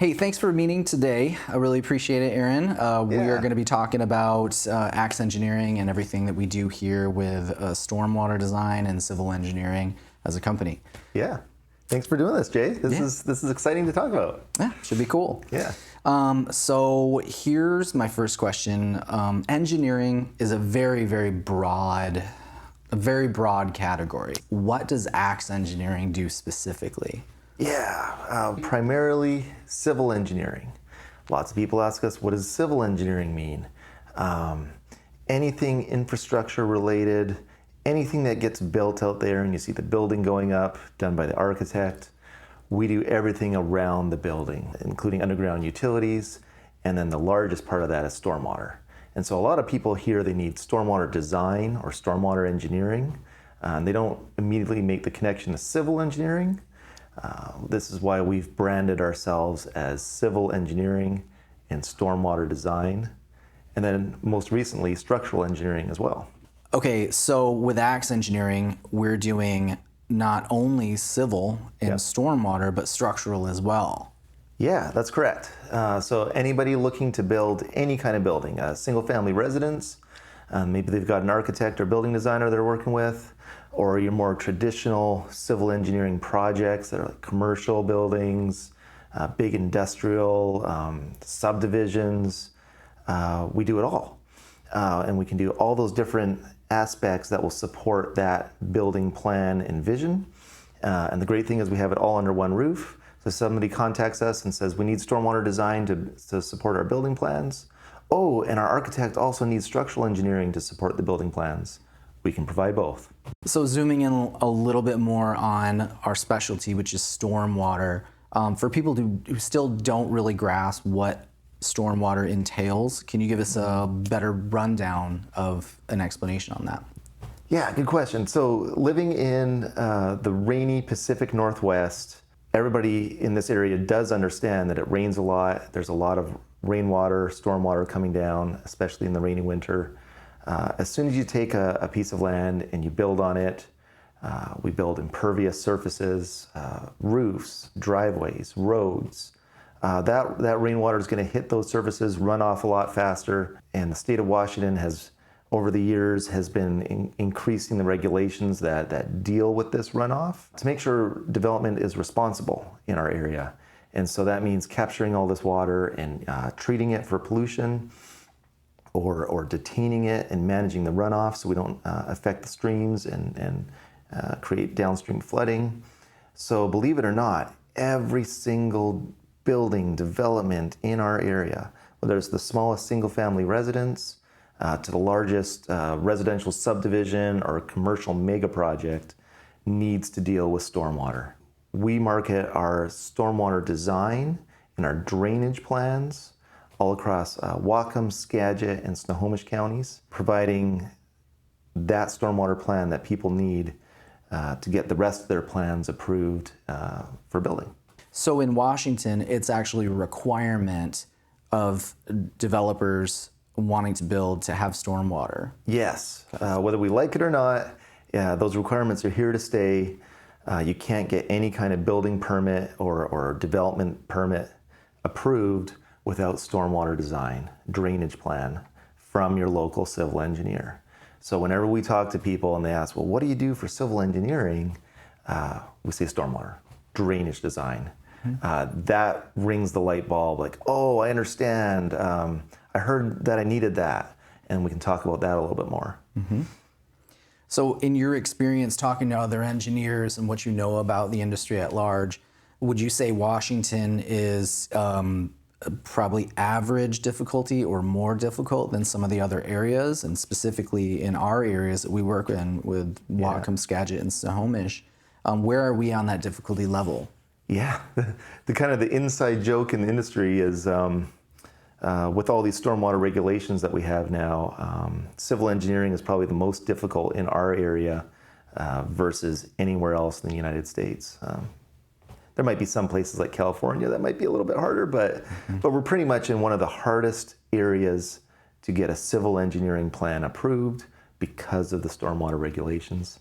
Hey, thanks for meeting today. I really appreciate it, Erin. We are going to be talking about Axe Engineering and everything that we do here with stormwater design and civil engineering as a company. Yeah. Thanks for doing this, Jay. This is exciting to talk about. Yeah, should be cool. Yeah. So here's my first question. Engineering is a very broad category. What does Axe Engineering do specifically? Yeah, primarily civil engineering. Lots of people ask us, what does civil engineering mean? Anything infrastructure related, anything that gets built out there and you see the building going up, done by the architect. We do everything around the building, including underground utilities, and then the largest part of that is stormwater. And so a lot of people here, they need stormwater design or stormwater engineering. They don't immediately make the connection to civil engineering. This is why we've branded ourselves as civil engineering and stormwater design, and then most recently structural engineering as well. Okay, so with Axe Engineering, we're doing not only civil and stormwater, but structural as well. Yeah, that's correct. So anybody looking to build any kind of building, a single family residence, maybe they've got an architect or building designer they're working with, or your more traditional civil engineering projects that are like commercial buildings, big industrial, subdivisions. We do it all. And we can do all those different aspects that will support that building plan and vision. And the great thing is we have it all under one roof. So if somebody contacts us and says, we need stormwater design to support our building plans. Oh, and our architect also needs structural engineering to support the building plans. We can provide both. So zooming in a little bit more on our specialty, which is stormwater, for people who still don't really grasp what stormwater entails, can you give us a better rundown of an explanation on that? Yeah, good question. So living in the rainy Pacific Northwest, everybody in this area does understand that it rains a lot. There's a lot of rainwater, stormwater coming down, especially in the rainy winter. As soon as you take a piece of land and you build on it, we build impervious surfaces, roofs, driveways, roads. That rainwater is going to hit those surfaces, run off a lot faster. And the state of Washington has, over the years, has been increasing the regulations that deal with this runoff to make sure development is responsible in our area. And so that means capturing all this water and treating it for pollution, or detaining it and managing the runoff so we don't affect the streams and create downstream flooding. So believe it or not, every single building development in our area, whether it's the smallest single family residence to the largest residential subdivision or commercial mega project, needs to deal with stormwater. We market our stormwater design and our drainage plans all across Whatcom, Skagit, and Snohomish counties, providing that stormwater plan that people need to get the rest of their plans approved for building. So in Washington, it's actually a requirement of developers wanting to build to have stormwater. Yes, whether we like it or not, those requirements are here to stay. You can't get any kind of building permit or development permit approved without stormwater design, drainage plan from your local civil engineer. So whenever we talk to people and they ask, well, what do you do for civil engineering? We say stormwater, drainage design. That rings the light bulb like, oh, I understand. I heard that I needed that. And we can talk about that a little bit more. So in your experience talking to other engineers and what you know about the industry at large, would you say Washington is probably average difficulty or more difficult than some of the other areas, and specifically in our areas that we work in with Whatcom, Skagit, and Snohomish? Where are we on that difficulty level? Yeah, the kind of the inside joke in the industry is with all these stormwater regulations that we have now, civil engineering is probably the most difficult in our area versus anywhere else in the United States. There might be some places like California that might be a little bit harder, but we're pretty much in one of the hardest areas to get a civil engineering plan approved because of the stormwater regulations.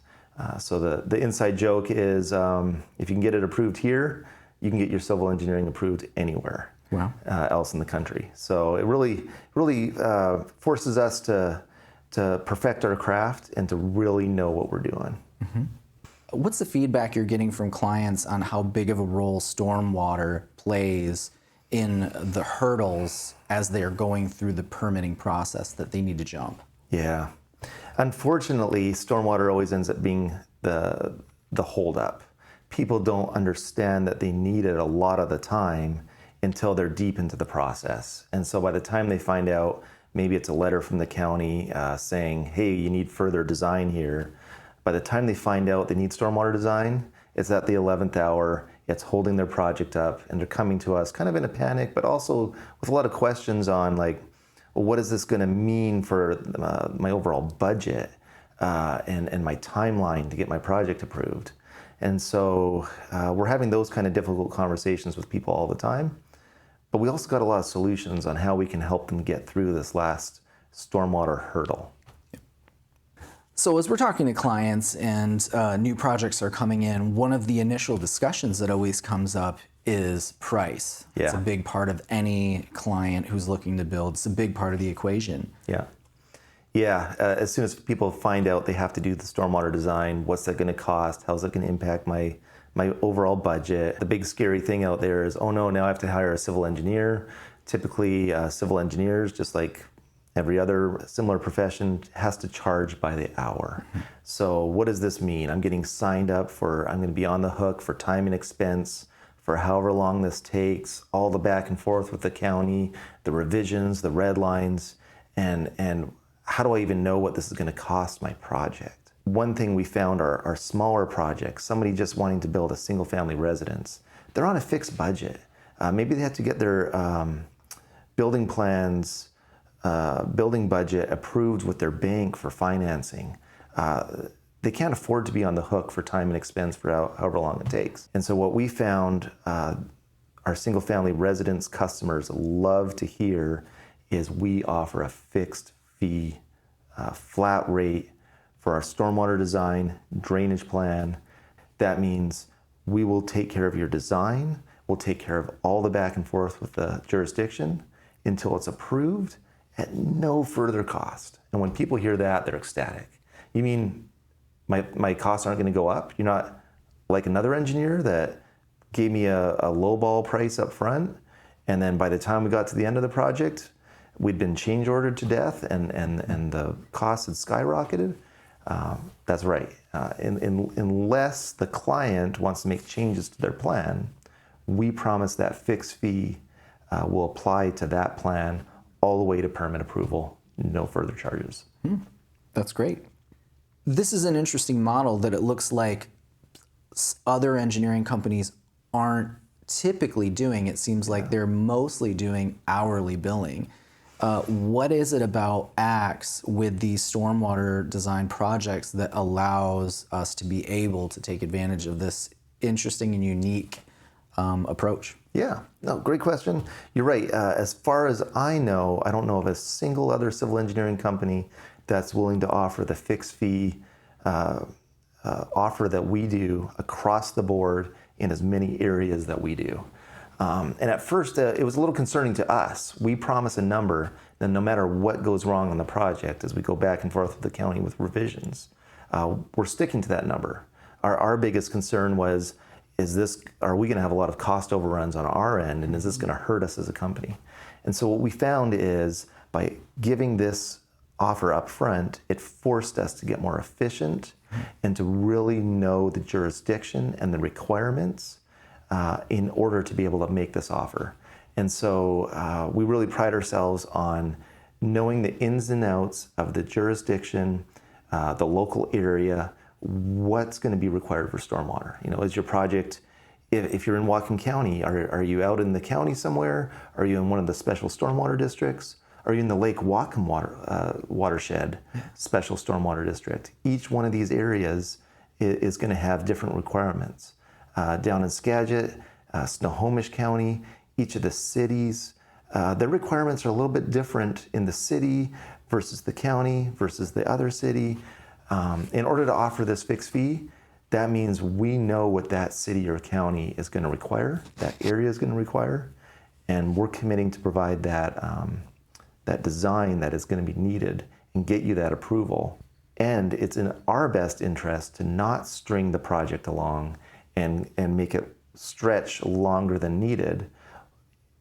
So the inside joke is if you can get it approved here, you can get your civil engineering approved anywhere else in the country. So it really forces us to perfect our craft and to really know what we're doing. What's the feedback you're getting from clients on how big of a role stormwater plays in the hurdles as they're going through the permitting process that they need to jump? Yeah. Unfortunately, stormwater always ends up being the holdup. People don't understand that they need it a lot of the time until they're deep into the process. And so by the time they find out, maybe it's a letter from the county saying, hey, you need further design here. By the time they find out they need stormwater design, it's at the 11th hour, it's holding their project up, and they're coming to us kind of in a panic, but also with a lot of questions on like, well, what is this gonna mean for my overall budget and my timeline to get my project approved? And so we're having those kind of difficult conversations with people all the time, but we also got a lot of solutions on how we can help them get through this last stormwater hurdle. So as we're talking to clients and new projects are coming in, one of the initial discussions that always comes up is price. Yeah. It's a big part of any client who's looking to build. It's a big part of the equation. Yeah. Yeah. As soon as people find out they have to do the stormwater design, what's that going to cost? How's that going to impact my overall budget? The big scary thing out there is, oh no, now I have to hire a civil engineer. Typically, civil engineers, just like every other similar profession, has to charge by the hour. So what does this mean? I'm getting signed up I'm going to be on the hook for time and expense for however long this takes, all the back and forth with the county, the revisions, the red lines, and how do I even know what this is going to cost my project? One thing we found are smaller projects, somebody just wanting to build a single family residence. They're on a fixed budget. Maybe they have to get their building plans, building budget approved with their bank for financing. They can't afford to be on the hook for time and expense for however long it takes. And so what we found our single family residence customers love to hear is we offer a fixed fee, flat rate for our stormwater design, drainage plan. That means we will take care of your design, we'll take care of all the back and forth with the jurisdiction until it's approved at no further cost. And when people hear that, they're ecstatic. You mean my costs aren't going to go up? You're not like another engineer that gave me a lowball price up front, and then by the time we got to the end of the project, we'd been change ordered to death and the costs had skyrocketed? That's right. Unless the client wants to make changes to their plan, we promise that fixed fee will apply to that plan all the way to permit approval, no further charges. That's great. This is an interesting model that it looks like other engineering companies aren't typically doing. It seems like they're mostly doing hourly billing. What is it about AXE with these stormwater design projects that allows us to be able to take advantage of this interesting and unique approach? Yeah, no, great question. You're right. As far as I know, I don't know of a single other civil engineering company that's willing to offer the fixed fee offer that we do across the board in as many areas that we do. And at first, it was a little concerning to us. We promise a number, then no matter what goes wrong on the project, as we go back and forth with the county with revisions, we're sticking to that number. Our biggest concern was, are we going to have a lot of cost overruns on our end, and is this going to hurt us as a company? And so what we found is by giving this offer up front, it forced us to get more efficient and to really know the jurisdiction and the requirements in order to be able to make this offer. And so we really pride ourselves on knowing the ins and outs of the jurisdiction, the local area, what's going to be required for stormwater. You know, is your project, if you're in Whatcom County, are you out in the county somewhere? Are you in one of the special stormwater districts? Are you in the Lake Whatcom watershed special stormwater district? Each one of these areas is going to have different requirements. Down in Skagit, Snohomish County, each of the cities, their requirements are a little bit different in the city versus the county versus the other city. In order to offer this fixed fee, that means we know what that city or county is going to require, that area is going to require, and we're committing to provide that, that design that is going to be needed and get you that approval. And it's in our best interest to not string the project along and make it stretch longer than needed.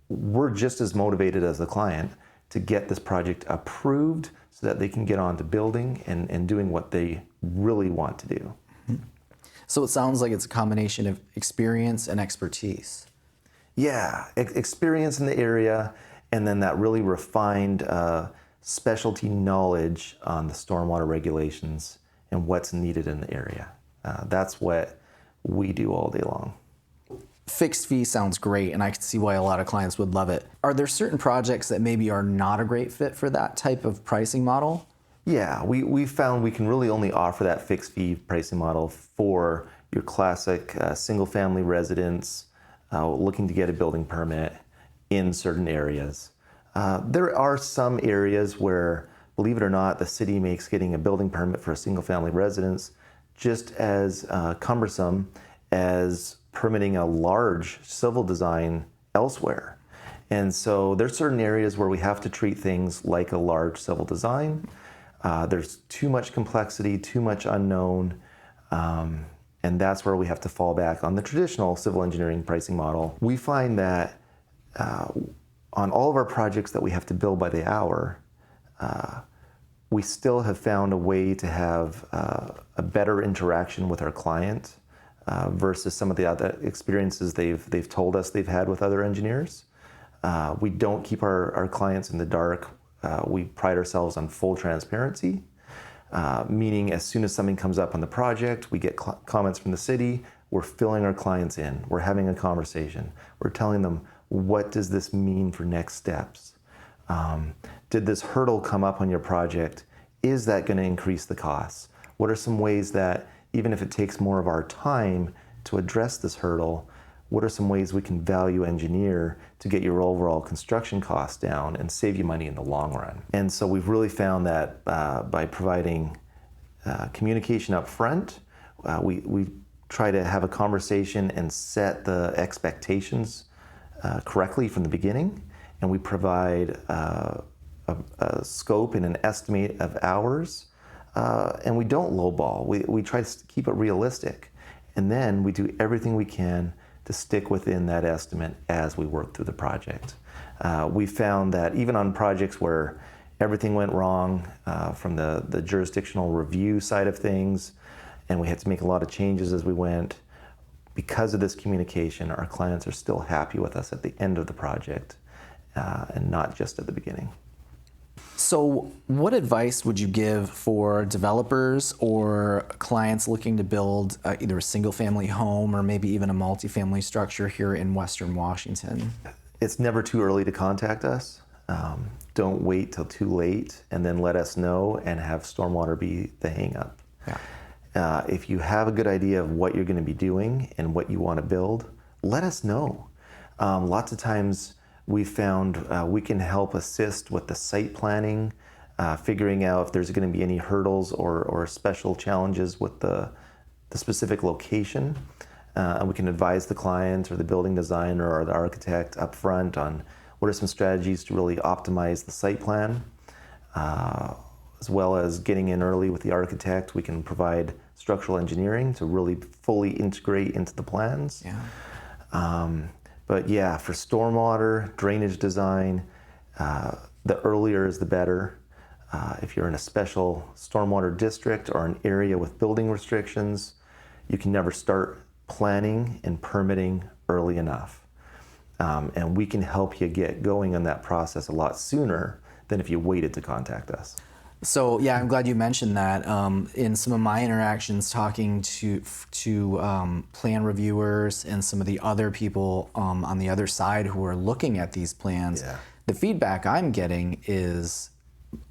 We're just as motivated as the client to get this project approved so that they can get on to building and doing what they really want to do. So it sounds like it's a combination of experience and expertise. Yeah, experience in the area, and then that really refined specialty knowledge on the stormwater regulations and what's needed in the area. That's what we do all day long. Fixed fee sounds great, and I can see why a lot of clients would love it. Are there certain projects that maybe are not a great fit for that type of pricing model? Yeah, we found we can really only offer that fixed fee pricing model for your classic single-family residents looking to get a building permit in certain areas. There are some areas where, believe it or not, the city makes getting a building permit for a single-family residence just as cumbersome as permitting a large civil design elsewhere. And so there's certain areas where we have to treat things like a large civil design. There's too much complexity, too much unknown, and that's where we have to fall back on the traditional civil engineering pricing model. We find that on all of our projects that we have to bill by the hour, we still have found a way to have a better interaction with our client versus some of the other experiences they've told us they've had with other engineers. We don't keep our clients in the dark. We pride ourselves on full transparency, meaning as soon as something comes up on the project, we get comments from the city, we're filling our clients in, we're having a conversation, we're telling them, what does this mean for next steps? Did this hurdle come up on your project? Is that going to increase the costs? What are some ways that, even if it takes more of our time to address this hurdle, what are some ways we can value engineer to get your overall construction costs down and save you money in the long run? And so we've really found that by providing communication up front, we try to have a conversation and set the expectations correctly from the beginning, and we provide a scope and an estimate of hours, and we don't lowball. We try to keep it realistic, and then we do everything we can to stick within that estimate as we work through the project. We found that even on projects where everything went wrong from the jurisdictional review side of things, and we had to make a lot of changes as we went, because of this communication, our clients are still happy with us at the end of the project and not just at the beginning. So what advice would you give for developers or clients looking to build either a single-family home or maybe even a multifamily structure here in Western Washington? It's never too early to contact us. Don't wait till too late and then let us know and have stormwater be the hang-up. Yeah. If you have a good idea of what you're going to be doing and what you want to build, let us know. Lots of times we found we can help assist with the site planning, figuring out if there's going to be any hurdles or special challenges with the specific location. And we can advise the client or the building designer or the architect up front on what are some strategies to really optimize the site plan. As well as getting in early with the architect, we can provide structural engineering to really fully integrate into the plans. Yeah. But yeah, for stormwater, drainage design, the earlier is the better. If you're in a special stormwater district or an area with building restrictions, you can never start planning and permitting early enough. And we can help you get going on that process a lot sooner than if you waited to contact us. So yeah, I'm glad you mentioned that. In some of my interactions talking to plan reviewers and some of the other people on the other side who are looking at these plans, yeah, the feedback I'm getting is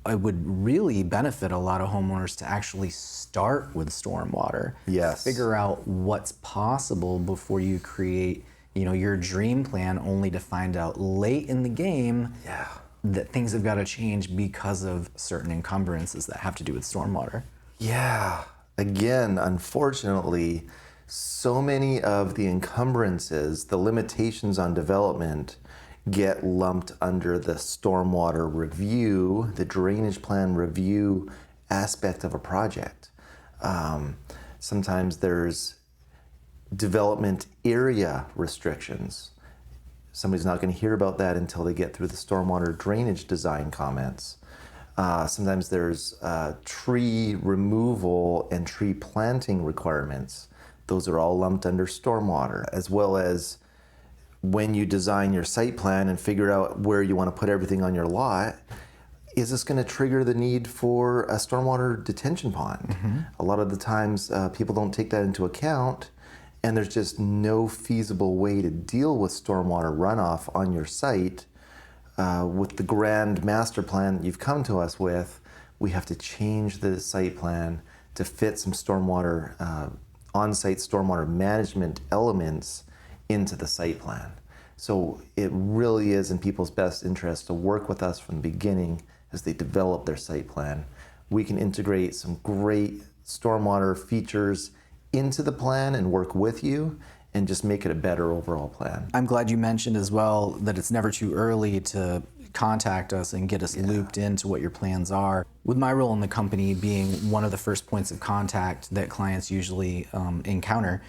it would really benefit a lot of homeowners to actually start with stormwater. Yes. Figure out what's possible before you create, your dream plan, only to find out late in the game, yeah, that things have got to change because of certain encumbrances that have to do with stormwater. Yeah, again, unfortunately, so many of the encumbrances, the limitations on development, get lumped under the stormwater review, the drainage plan review aspect of a project. Sometimes there's development area restrictions. Somebody's not going to hear about that until they get through the stormwater drainage design comments. Sometimes there's tree removal and tree planting requirements. Those are all lumped under stormwater, as well as when you design your site plan and figure out where you want to put everything on your lot, is this going to trigger the need for a stormwater detention pond? A lot of the times people don't take that into account, and there's just no feasible way to deal with stormwater runoff on your site. With the grand master plan that you've come to us with, we have to change the site plan to fit some stormwater, on-site stormwater management elements into the site plan. So it really is in people's best interest to work with us from the beginning as they develop their site plan. We can integrate some great stormwater features into the plan and work with you and just make it a better overall plan. I'm glad you mentioned as well that it's never too early to contact us and get us looped into what your plans are. With my role in the company being one of the first points of contact that clients usually encounter,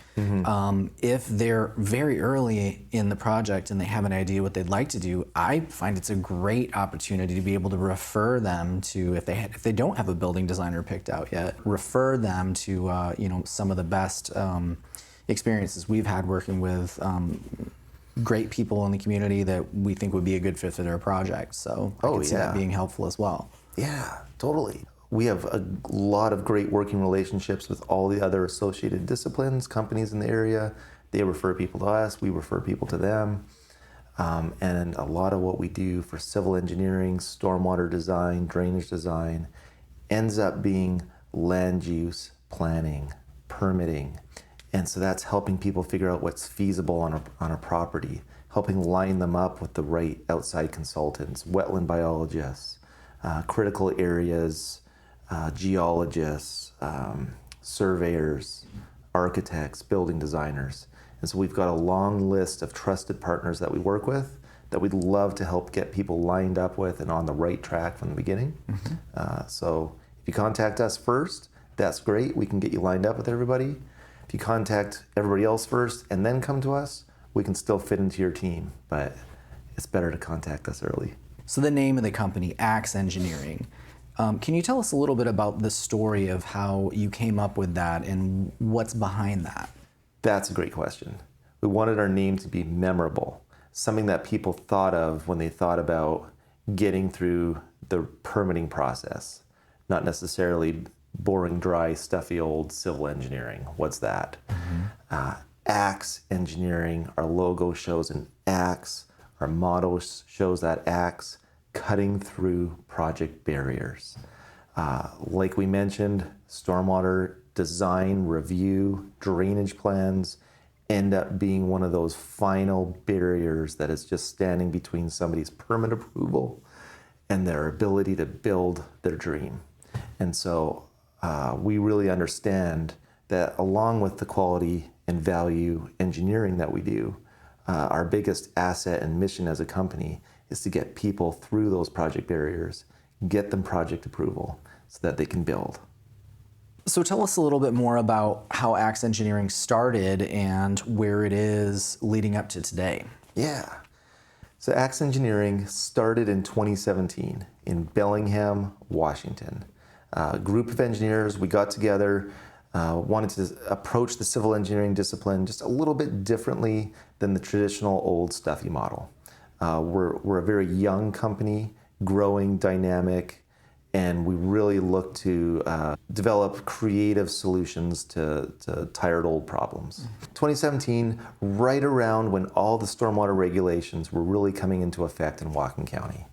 if they're very early in the project and they have an idea what they'd like to do, I find it's a great opportunity to be able to refer them to, if they don't have a building designer picked out yet, refer them to some of the best experiences we've had working with great people in the community that we think would be a good fit for their project. So I can see that being helpful as well. Yeah, totally. We have a lot of great working relationships with all the other associated disciplines, companies in the area. They refer people to us, we refer people to them. And a lot of what we do for civil engineering, stormwater design, drainage design, ends up being land use planning, permitting. And so that's helping people figure out what's feasible on a property, helping line them up with the right outside consultants, wetland biologists, critical areas, geologists, surveyors, architects, building designers. And so we've got a long list of trusted partners that we work with that we'd love to help get people lined up with and on the right track from the beginning. So if you contact us first, that's great. We can get you lined up with everybody. If you contact everybody else first and then come to us, we can still fit into your team, but it's better to contact us early. So the name of the company, Axe Engineering. Can you tell us a little bit about the story of how you came up with that and what's behind that? That's a great question. We wanted our name to be memorable, something that people thought of when they thought about getting through the permitting process, not necessarily boring, dry, stuffy old civil engineering. What's that? Axe Engineering, our logo shows an axe. Our motto shows that axe, cutting through project barriers. Like we mentioned, stormwater design, review, drainage plans end up being one of those final barriers that is just standing between somebody's permit approval and their ability to build their dream. And so we really understand that along with the quality and value engineering that we do, our biggest asset and mission as a company is to get people through those project barriers, get them project approval so that they can build. So tell us a little bit more about how Axe Engineering started and where it is leading up to today. Yeah. So Axe Engineering started in 2017 in Bellingham, Washington. A group of engineers, we got together, wanted to approach the civil engineering discipline just a little bit differently than the traditional old stuffy model. We're a very young company, growing, dynamic, and we really look to develop creative solutions to tired old problems. 2017, right around when all the stormwater regulations were really coming into effect in Whatcom County.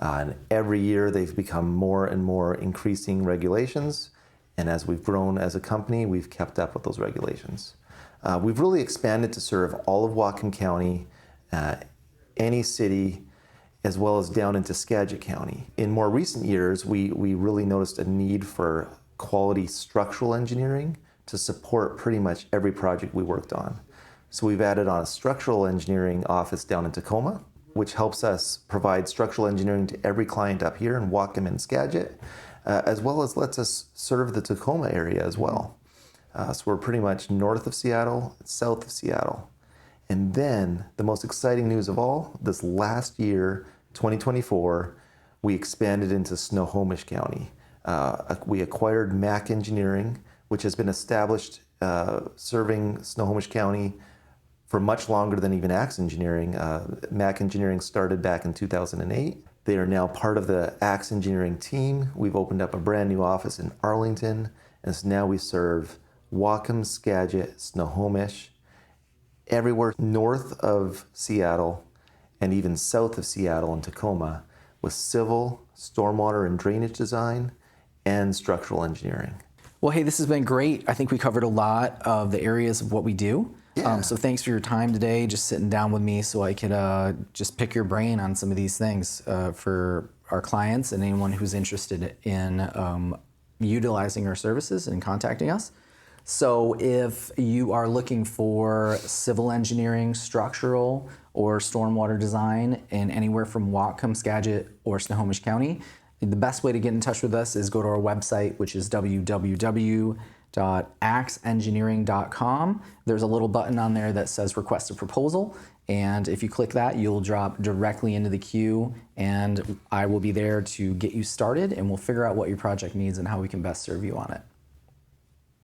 And every year they've become more and more increasing regulations. And as we've grown as a company, we've kept up with those regulations. We've really expanded to serve all of Whatcom County, any city, as well as down into Skagit County. In more recent years, we really noticed a need for quality structural engineering to support pretty much every project we worked on. So we've added on a structural engineering office down in Tacoma, which helps us provide structural engineering to every client up here in Whatcom and Skagit, as well as lets us serve the Tacoma area as well. So we're pretty much north of Seattle, south of Seattle. And then the most exciting news of all, this last year, 2024, we expanded into Snohomish County. We acquired Mac Engineering, which has been established serving Snohomish County for much longer than even Axe Engineering. Mac Engineering started back in 2008. They are now part of the Axe Engineering team. We've opened up a brand new office in Arlington, and so now we serve Whatcom, Skagit, Snohomish, everywhere north of Seattle and even south of Seattle and Tacoma with civil, stormwater and drainage design and structural engineering. Well, hey, this has been great. I think we covered a lot of the areas of what we do. Yeah. So thanks for your time today, just sitting down with me so I could just pick your brain on some of these things for our clients and anyone who's interested in utilizing our services and contacting us. So if you are looking for civil engineering, structural, or stormwater design in anywhere from Whatcom, Skagit, or Snohomish County, the best way to get in touch with us is go to our website, which is www.axeengineering.com. There's a little button on there that says request a proposal. And if you click that, you'll drop directly into the queue, and I will be there to get you started, and we'll figure out what your project needs and how we can best serve you on it.